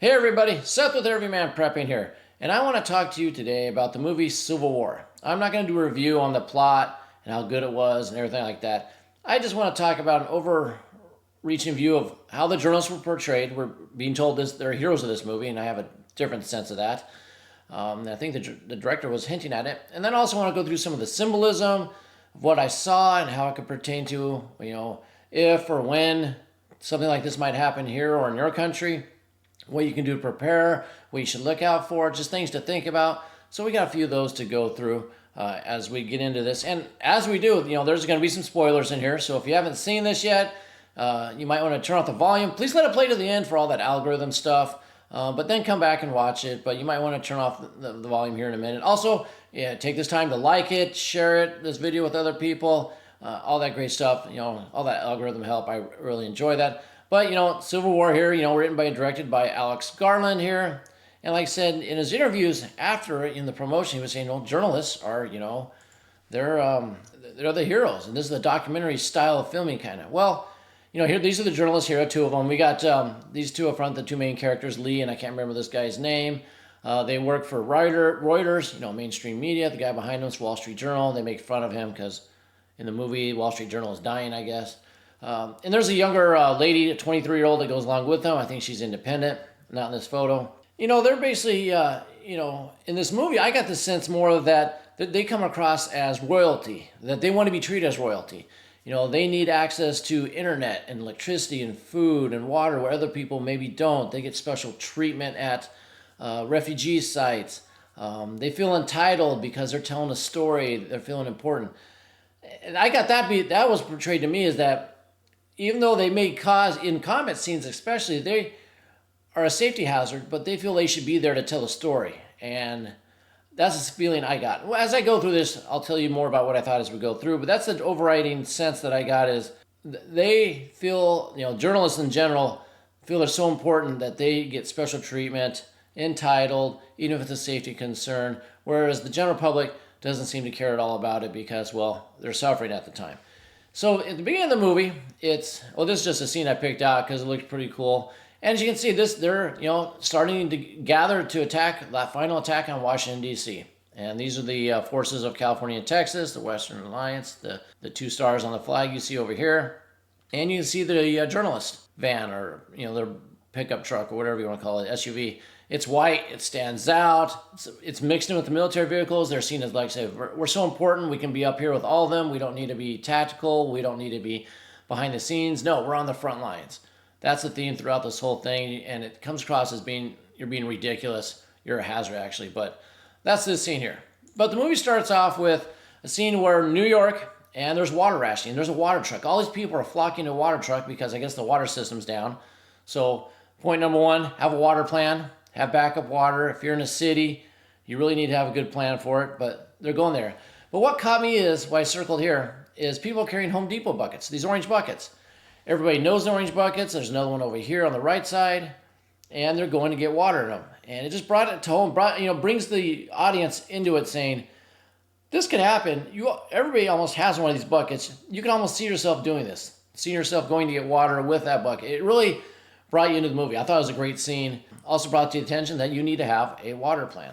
Hey everybody, Seth with Everyman Prepping here, and I want to talk to you today about the movie Civil War. I'm not going to do a review on the plot and how good it was and everything like that. I just want to talk about an overreaching view of how the journalists were portrayed. We're being told they're heroes of this movie, and I have a different sense of that. I think the director was hinting at it. And then I also want to go through some of the symbolism of what I saw and how it could pertain to, if or when something like this might happen here or in your country, what you can do to prepare, what you should look out for, just things to think about. So we got a few of those to go through as we get into this. And as we do, there's going to be some spoilers in here. So if you haven't seen this yet, you might want to turn off the volume. Please let it play to the end for all that algorithm stuff. But then come back and watch it. But you might want to turn off the volume here in a minute. Also, take this time to like it, share it, this video with other people, all that great stuff. All that algorithm help. I really enjoy that. But, Civil War here, written by and directed by Alex Garland here. And like I said, in his interviews after in the promotion, he was saying, journalists are, they're the heroes. And this is the documentary style of filming kind of. Well, here, these are the journalists here, two of them. We got these two up front, the two main characters, Lee, and I can't remember this guy's name. They work for Reuters, mainstream media. The guy behind them is Wall Street Journal. They make fun of him because in the movie, Wall Street Journal is dying, I guess. And there's a younger lady, a 23-year-old that goes along with them. I think she's independent, not in this photo. They're basically, in this movie, I got the sense more of that they come across as royalty, that they want to be treated as royalty. They need access to internet and electricity and food and water where other people maybe don't. They get special treatment at refugee sites. They feel entitled because they're telling a story. They're feeling important. And I got that was portrayed to me as that even though they may cause, in combat scenes especially, they are a safety hazard, but they feel they should be there to tell a story. And that's the feeling I got. Well, as I go through this, I'll tell you more about what I thought as we go through, but that's the overriding sense that I got is they feel, journalists in general feel they're so important that they get special treatment, entitled, even if it's a safety concern, whereas the general public doesn't seem to care at all about it because, they're suffering at the time. So at the beginning of the movie, this is just a scene I picked out because it looked pretty cool. And as you can see, they're starting to gather to attack that final attack on Washington, D.C. And these are the forces of California and Texas, the Western Alliance, the two stars on the flag you see over here. And you can see the journalist van or, their pickup truck or whatever you want to call it, SUV. It's white, it stands out, it's mixed in with the military vehicles. They're seen as, like I said, we're so important, we can be up here with all of them. We don't need to be tactical, we don't need to be behind the scenes. No, we're on the front lines. That's the theme throughout this whole thing, and it comes across as you're being ridiculous. You're a hazard, actually, but that's this scene here. But the movie starts off with a scene where New York, and there's water rationing. There's a water truck. All these people are flocking to a water truck because I guess the water system's down. So point number one, have a water plan. Have backup water. If you're in a city, you really need to have a good plan for it, but they're going there. But what caught me is, what I circled here, is people carrying Home Depot buckets, these orange buckets. Everybody knows the orange buckets. There's another one over here on the right side, and they're going to get water in them. And it just brought it to home, brings the audience into it saying, this could happen. Everybody almost has one of these buckets. You can almost see yourself doing this, seeing yourself going to get water with that bucket. It really brought you into the movie. I thought it was a great scene. Also brought to the attention that you need to have a water plan.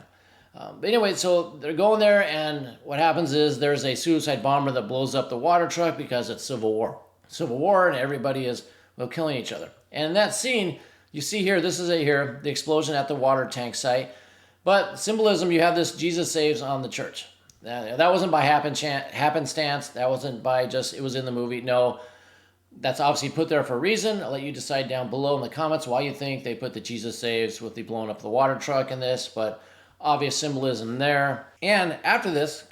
But anyway, so they're going there, and what happens is there's a suicide bomber that blows up the water truck because it's Civil War. Civil War, and everybody is killing each other. And in that scene, you see here, this is it here, the explosion at the water tank site. But symbolism, you have this Jesus saves on the church. That wasn't by happenstance. That wasn't by just, it was in the movie. No. That's obviously put there for a reason. I'll let you decide down below in the comments why you think they put the Jesus saves with the blowing up the water truck in this, but obvious symbolism there. And after this,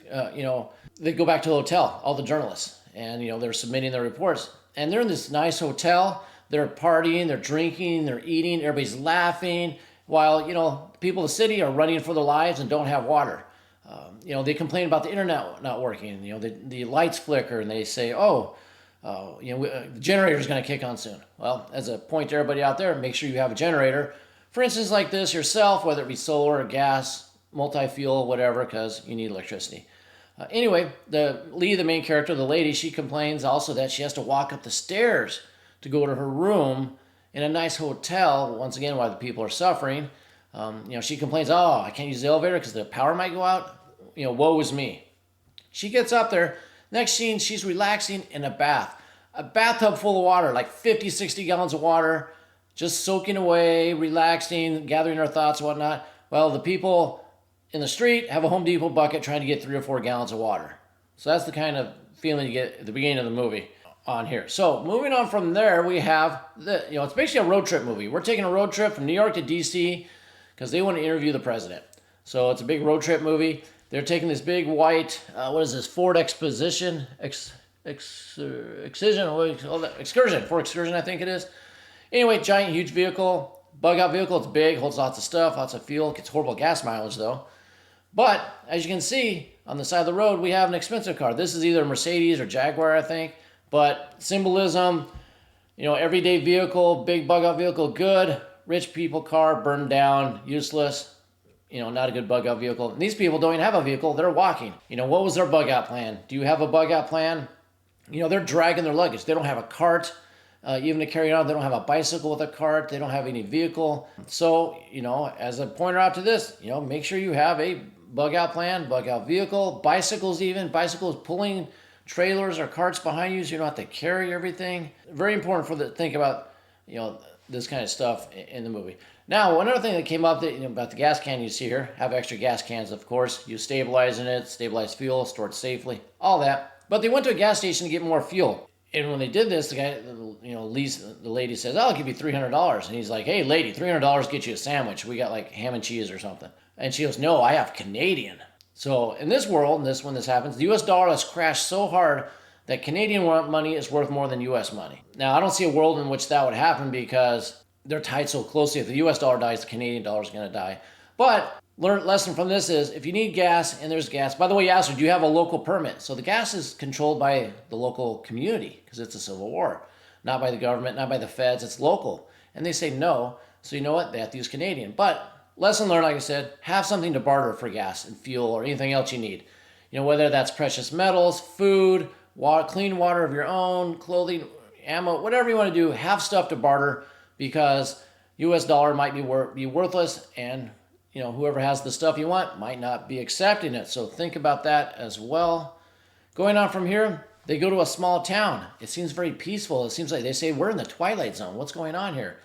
they go back to the hotel, all the journalists, and, they're submitting their reports. And they're in this nice hotel. They're partying, they're drinking, they're eating, everybody's laughing, while, people in the city are running for their lives and don't have water. They complain about the internet not working. The lights flicker, and they say, the generator's going to kick on soon. Well, as a point to everybody out there, make sure you have a generator. For instance, like this yourself, whether it be solar or gas, multi-fuel, whatever, because you need electricity. Anyway, the main character, the lady, she complains also that she has to walk up the stairs to go to her room in a nice hotel, once again, while the people are suffering. She complains, oh, I can't use the elevator because the power might go out. Woe is me. She gets up there. Next scene, she's relaxing in a bath. A bathtub full of water, like 50, 60 gallons of water, just soaking away, relaxing, gathering her thoughts and whatnot. Well, the people in the street have a Home Depot bucket trying to get 3 or 4 gallons of water. So that's the kind of feeling you get at the beginning of the movie on here. So moving on from there, we have, it's basically a road trip movie. We're taking a road trip from New York to D.C. because they want to interview the president. So it's a big road trip movie. They're taking this big white, Ford Exposition, Excursion, Ford Excursion, I think it is. Anyway, giant, huge vehicle, bug-out vehicle. It's big, holds lots of stuff, lots of fuel. Gets horrible gas mileage, though. But, as you can see, on the side of the road, we have an expensive car. This is either a Mercedes or Jaguar, I think. But symbolism, everyday vehicle, big bug-out vehicle, good. Rich people car, burned down, useless. Not a good bug-out vehicle. And these people don't even have a vehicle. They're walking. What was their bug-out plan? Do you have a bug-out plan? They're dragging their luggage. They don't have a cart. Even to carry it on, they don't have a bicycle with a cart. They don't have any vehicle. So, as a pointer out to this, make sure you have a bug-out plan, bug-out vehicle, bicycles pulling trailers or carts behind you so you don't have to carry everything. Very important think about, this kind of stuff in the movie. Now, another thing that came up about the gas can you see here, have extra gas cans, of course. You stabilize in it, stabilize fuel, store it safely, all that. But they went to a gas station to get more fuel. And when they did this, the guy, the lady says, I'll give you $300. And he's like, hey, lady, $300 get you a sandwich. We got like ham and cheese or something. And she goes, no, I have Canadian. So in this world, when this happens, the US dollar has crashed so hard that Canadian money is worth more than US money. Now, I don't see a world in which that would happen because they're tied so closely. If the US dollar dies, the Canadian dollar is going to die. But lesson from this is if you need gas and there's gas, by the way, you asked her, do you have a local permit? So the gas is controlled by the local community because it's a civil war, not by the government, not by the feds. It's local. And they say no. So you know what? They have to use Canadian. But lesson learned, like I said, have something to barter for gas and fuel or anything else you need. Whether that's precious metals, food, water, clean water of your own, clothing, ammo, whatever you want to do, have stuff to barter because US dollar might be worthless and whoever has the stuff you want might not be accepting it. So think about that as well. Going on from here, they go to a small town. It seems very peaceful. It seems like they say we're in the Twilight Zone. What's going on here?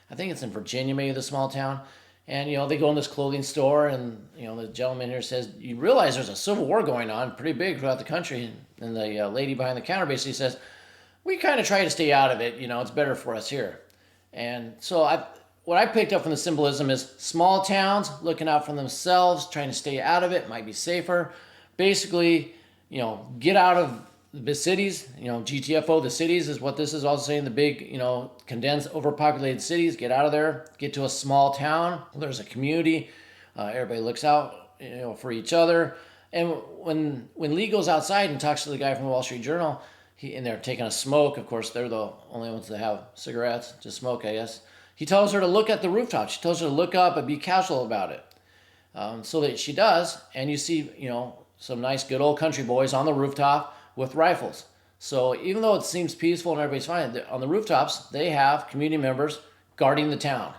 I think it's in Virginia, maybe the small town. And, they go in this clothing store and, the gentleman here says, you realize there's a civil war going on pretty big throughout the country. And the lady behind the counter basically says, we kind of try to stay out of it. It's better for us here. And so what I picked up from the symbolism is small towns looking out for themselves, trying to stay out of it, might be safer. Basically, get out of the cities. GTFO, the cities is what this is also saying. The big, condensed, overpopulated cities. Get out of there. Get to a small town. There's a community. Everybody looks out, for each other. And when Lee goes outside and talks to the guy from the Wall Street Journal, and they're taking a smoke. Of course, they're the only ones that have cigarettes to smoke, I guess. He tells her to look at the rooftop. She tells her to look up and be casual about it. So that she does, and you see, some nice good old country boys on the rooftop with rifles. So even though it seems peaceful and everybody's fine, on the rooftops, they have community members guarding the town.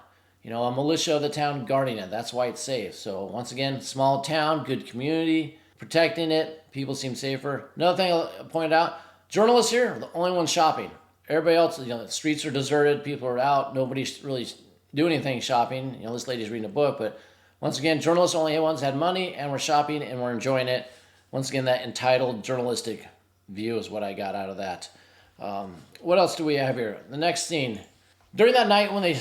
A militia of the town guarding it. That's why it's safe. So once again, small town, good community, protecting it. People seem safer. Another thing I'll point out, journalists here are the only ones shopping. Everybody else, the streets are deserted. People are out. Nobody's really doing anything shopping. This lady's reading a book. But once again, journalists only ones had money and were shopping and were enjoying it. Once again, that entitled journalistic view is what I got out of that. What else do we have here? The next scene. During that night when they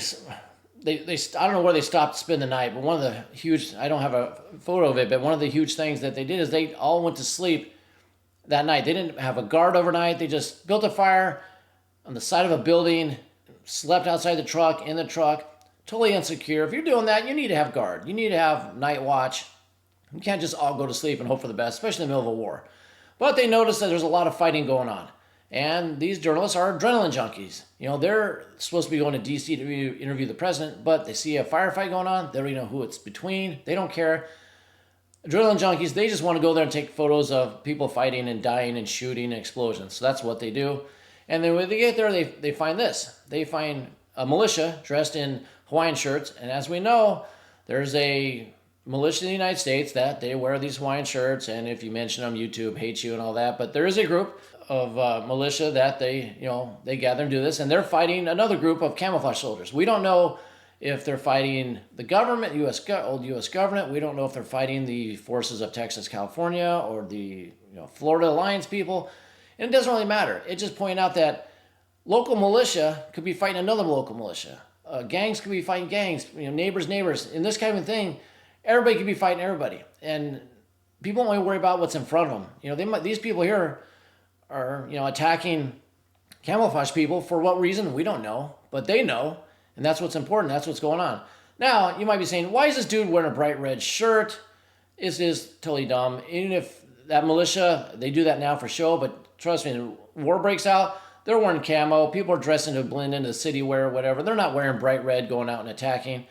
I don't know where they stopped to spend the night, but one of the huge, I don't have a photo of it, but one of the huge things that they did is they all went to sleep that night. They didn't have a guard overnight. They just built a fire on the side of a building, slept outside the truck, in the truck, totally insecure. If you're doing that, you need to have guard. You need to have night watch. You can't just all go to sleep and hope for the best, especially in the middle of a war. But they noticed that there's a lot of fighting going on. And these journalists are adrenaline junkies. They're supposed to be going to D.C. to interview the president, but they see a firefight going on. They don't even know who it's between. They don't care. Adrenaline junkies, they just want to go there and take photos of people fighting and dying and shooting and explosions. So that's what they do. And then when they get there, they find this. They find a militia dressed in Hawaiian shirts. And as we know, there's a militia in the United States that they wear these Hawaiian shirts. And if you mention them, YouTube hates you and all that. But there is a group of militia that they gather and do this. And they're fighting another group of camouflage soldiers. We don't know if they're fighting the government, old U.S. government. We don't know if they're fighting the forces of Texas, California, or the Florida Alliance people. And it doesn't really matter. It just pointed out that local militia could be fighting another local militia. Gangs could be fighting gangs. Neighbors. In this kind of thing, everybody could be fighting everybody. And people only worry about what's in front of them. These people here are attacking camouflage people for what reason? We don't know, but they know. And that's what's important. That's what's going on. Now, you might be saying, why is this dude wearing a bright red shirt? This is totally dumb. Even if that militia, they do that now for show, but trust me, war breaks out, they're wearing camo. People are dressing to blend into the city wear or whatever. They're not wearing bright red going out and attacking.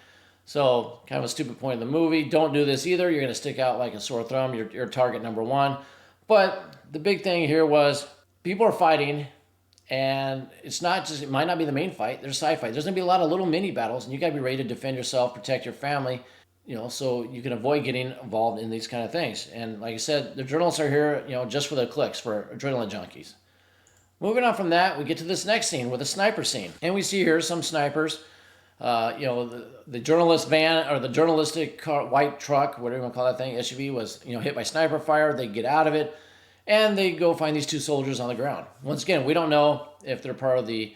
So, kind of a stupid point in the movie. Don't do this either. You're going to stick out like a sore thumb. You're target number one. But the big thing here was people are fighting. And it might not be the main fight. There's side fight. There's going to be a lot of little mini battles, and you got to be ready to defend yourself, protect your family, so you can avoid getting involved in these kind of things. And like I said, the journalists are here, just for the clicks, for adrenaline junkies. Moving on from that, we get to this next scene with a sniper scene. And we see here some snipers, the journalist van, or the journalistic car, white truck, whatever you want to call that thing, SUV, was, hit by sniper fire. They get out of it. And they go find these two soldiers on the ground. Once again, we don't know if they're part of the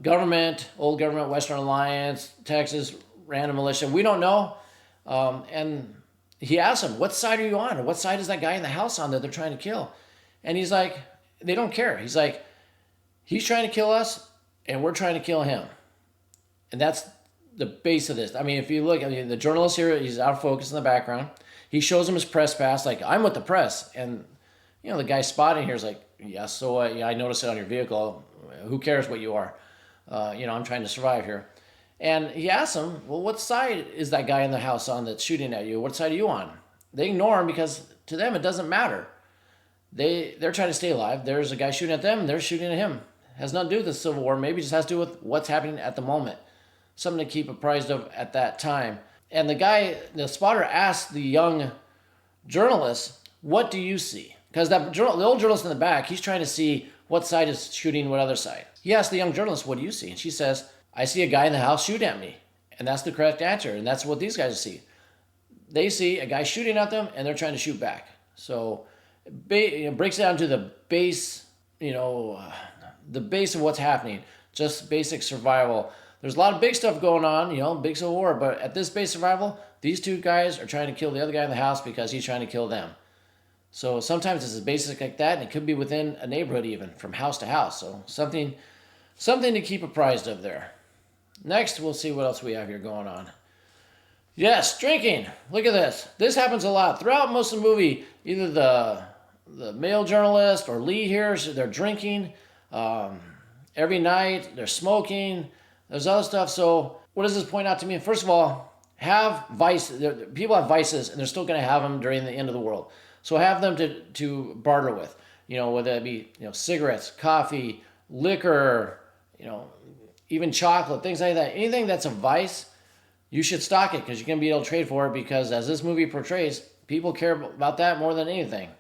government, old government, Western Alliance, Texas, random militia. We don't know. And he asks them, what side are you on? Or what side is that guy in the house on that they're trying to kill? And he's like, they don't care. He's like, he's trying to kill us, and we're trying to kill him. And that's the base of this. I mean, if you look, the journalist here, he's out of focus in the background. He shows him his press pass, like, I'm with the press. And the guy spotting here is like, yes, so I noticed it on your vehicle. Who cares what you are? I'm trying to survive here. And he asks him, well, what side is that guy in the house on that's shooting at you? What side are you on? They ignore him because to them it doesn't matter. They're trying to stay alive. There's a guy shooting at them, and they're shooting at him. It has nothing to do with the Civil War. Maybe it just has to do with what's happening at the moment. Something to keep apprised of at that time. And the spotter asked the young journalist, what do you see? Because the old journalist in the back, he's trying to see what side is shooting what other side. He asked the young journalist, what do you see? And she says, I see a guy in the house shoot at me. And that's the correct answer. And that's what these guys see. They see a guy shooting at them, and they're trying to shoot back. So it breaks it down to the base, the base of what's happening. Just basic survival. There's a lot of big stuff going on, big Civil War. But at this base survival, these two guys are trying to kill the other guy in the house because he's trying to kill them. So sometimes it's as basic like that, and it could be within a neighborhood even, from house to house. So something to keep apprised of there. Next, we'll see what else we have here going on. Yes, drinking. Look at this. This happens a lot. Throughout most of the movie, either the male journalist or Lee here, they're drinking. Every night, they're smoking. There's other stuff. So what does this point out to me? First of all, people have vices, and they're still going to have them during the end of the world. So have them to barter with, whether it be, cigarettes, coffee, liquor, even chocolate, things like that. Anything that's a vice, you should stock it because you're going to be able to trade for it because as this movie portrays, people care about that more than anything.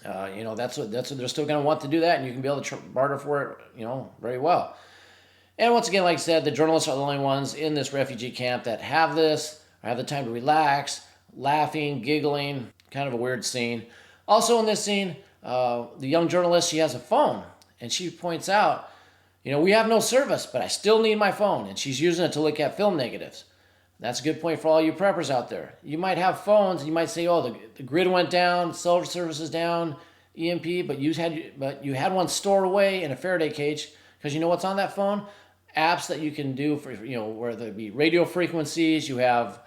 That's what they're still going to want to do that, and you can be able to barter for it, very well. And once again, like I said, the journalists are the only ones in this refugee camp that have this, or have the time to relax, laughing, giggling. Kind of a weird scene. Also in this scene, the young journalist, she has a phone, and she points out, we have no service, but I still need my phone, and she's using it to look at film negatives. That's a good point for all you preppers out there. You might have phones, and you might say, oh, the grid went down, cell service is down, EMP, but you had one stored away in a Faraday cage, because you know what's on that phone? Apps that you can do for, whether it be radio frequencies, you have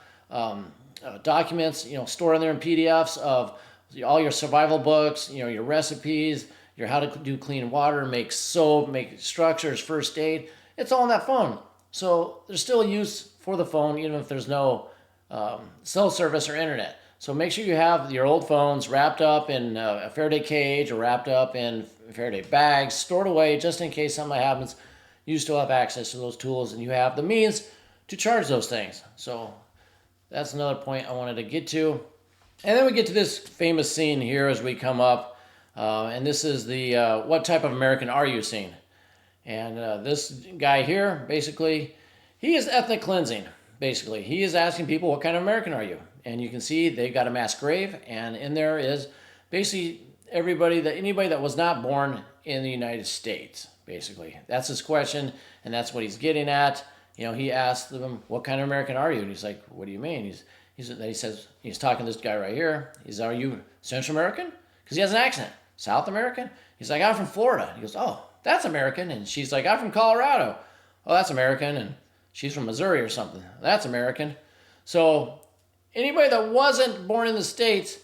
documents, stored in there in PDFs of all your survival books, your recipes, your how to do clean water, make soap, make structures, first aid. It's all on that phone. So there's still a use for the phone, even if there's no cell service or internet. So make sure you have your old phones wrapped up in a Faraday cage or wrapped up in Faraday bags, stored away just in case something happens. you still have access to those tools and you have the means to charge those things. So that's another point I wanted to get to. And then we get to this famous scene here as we come up. And this is the what type of American are you scene. And this guy here, basically, he is ethnic cleansing. Basically, he is asking people, what kind of American are you? And you can see they've got a mass grave, and in there is basically anybody that was not born in the United States. Basically, that's his question, and that's what he's getting at. You know, he asked them, what kind of American are you? And he's like, what do you mean? He says, he's talking to this guy right here. Are you Central American? Because he has an accent. South American? He's like, I'm from Florida. He goes, oh, that's American. And she's like, I'm from Colorado. Oh, that's American. And she's from Missouri or something. That's American. So anybody that wasn't born in the States,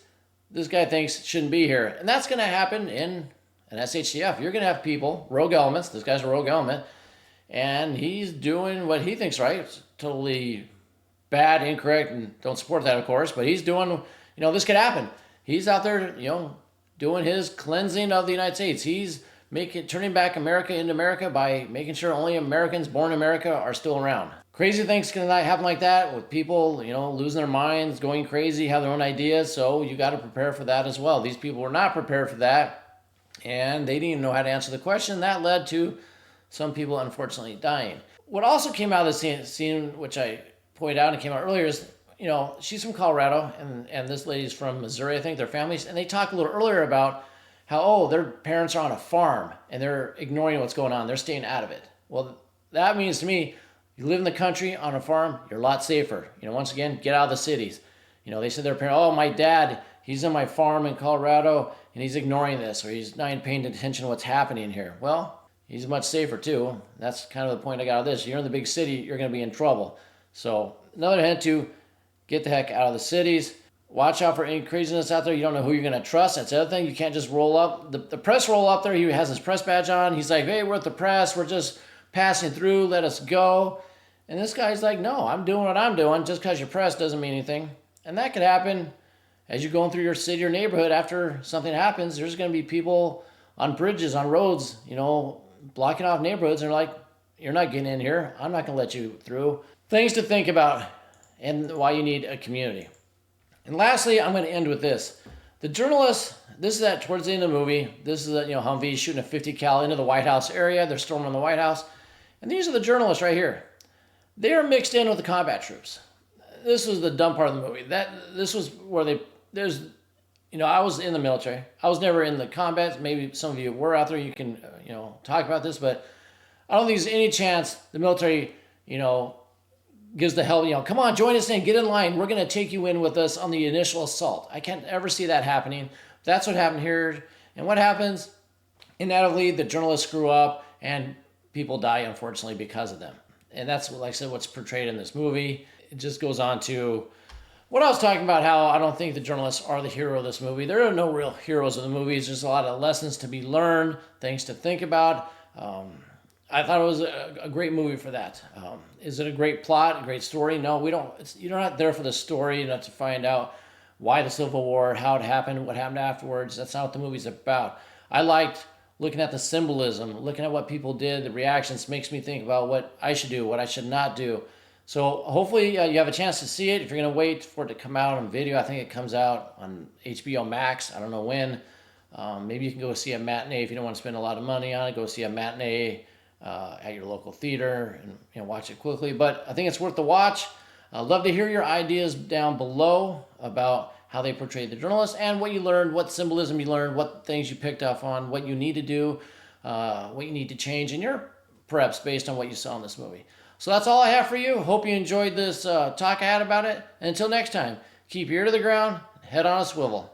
this guy thinks shouldn't be here. And that's going to happen in an SHTF. You're going to have people, rogue elements. This guy's a rogue element. And he's doing what he thinks right. It's totally bad, incorrect, and don't support that, of course. But he's doing, this could happen. He's out there, doing his cleansing of the United States. He's turning back America into America by making sure only Americans born in America are still around. Crazy things can happen like that with people, losing their minds, going crazy, have their own ideas. So you got to prepare for that as well. These people were not prepared for that, and they didn't even know how to answer the question. That led to some people unfortunately dying. What also came out of the scene, which I pointed out and came out earlier, is she's from Colorado, and this lady's from Missouri, I think, their families. And they talk a little earlier about how, their parents are on a farm, and they're ignoring what's going on. They're staying out of it. Well, that means to me, you live in the country on a farm, you're a lot safer. Once again, get out of the cities. They said their parents, my dad, he's on my farm in Colorado, and he's ignoring this, or he's not even paying attention to what's happening here. Well, he's much safer, too. That's kind of the point I got out of this. You're in the big city, you're going to be in trouble. So another hint to get the heck out of the cities. Watch out for any craziness out there. You don't know who you're going to trust. That's the other thing. You can't just roll up. The press roll up there. He has his press badge on. He's like, hey, we're at the press. We're just passing through. Let us go. And this guy's like, no, I'm doing what I'm doing. Just because you're press doesn't mean anything. And that could happen as you're going through your city or neighborhood. After something happens, there's going to be people on bridges, on roads, blocking off neighborhoods. And they're like, you're not getting in here. I'm not going to let you through. Things to think about and why you need a community. And lastly, I'm going to end with this. The journalists, this is towards the end of the movie. This is Humvee shooting a 50 cal into the White House area. They're storming the White House. And these are the journalists right here. They are mixed in with the combat troops. This was the dumb part of the movie. This was where I was in the military. I was never in the combat. Maybe some of you were out there. You can, talk about this. But I don't think there's any chance the military, gives the help, come on, join us in, get in line. We're going to take you in with us on the initial assault. I can't ever see that happening. That's what happened here. And what happens? Inevitably, the journalists screw up and people die, unfortunately, because of them. And that's, like I said, what's portrayed in this movie. It just goes on to what I was talking about, how I don't think the journalists are the hero of this movie. There are no real heroes of the movies. There's a lot of lessons to be learned, things to think about. I thought it was a great movie for that. Is it a great plot, a great story? No, we don't. You're not there for the story. You're not to find out why the Civil War, how it happened, what happened afterwards. That's not what the movie's about. I liked looking at the symbolism, looking at what people did, the reactions makes me think about what I should do, what I should not do. So hopefully you have a chance to see it. If you're going to wait for it to come out on video, I think it comes out on HBO Max. I don't know when. Maybe you can go see a matinee if you don't want to spend a lot of money on it. Go see a matinee at your local theater and watch it quickly. But I think it's worth the watch. I'd love to hear your ideas down below about how they portrayed the journalists and what you learned, what symbolism you learned, what things you picked up on, what you need to do, what you need to change in your preps based on what you saw in this movie. So that's all I have for you. Hope you enjoyed this talk I had about it. And until next time, keep your ear to the ground, head on a swivel.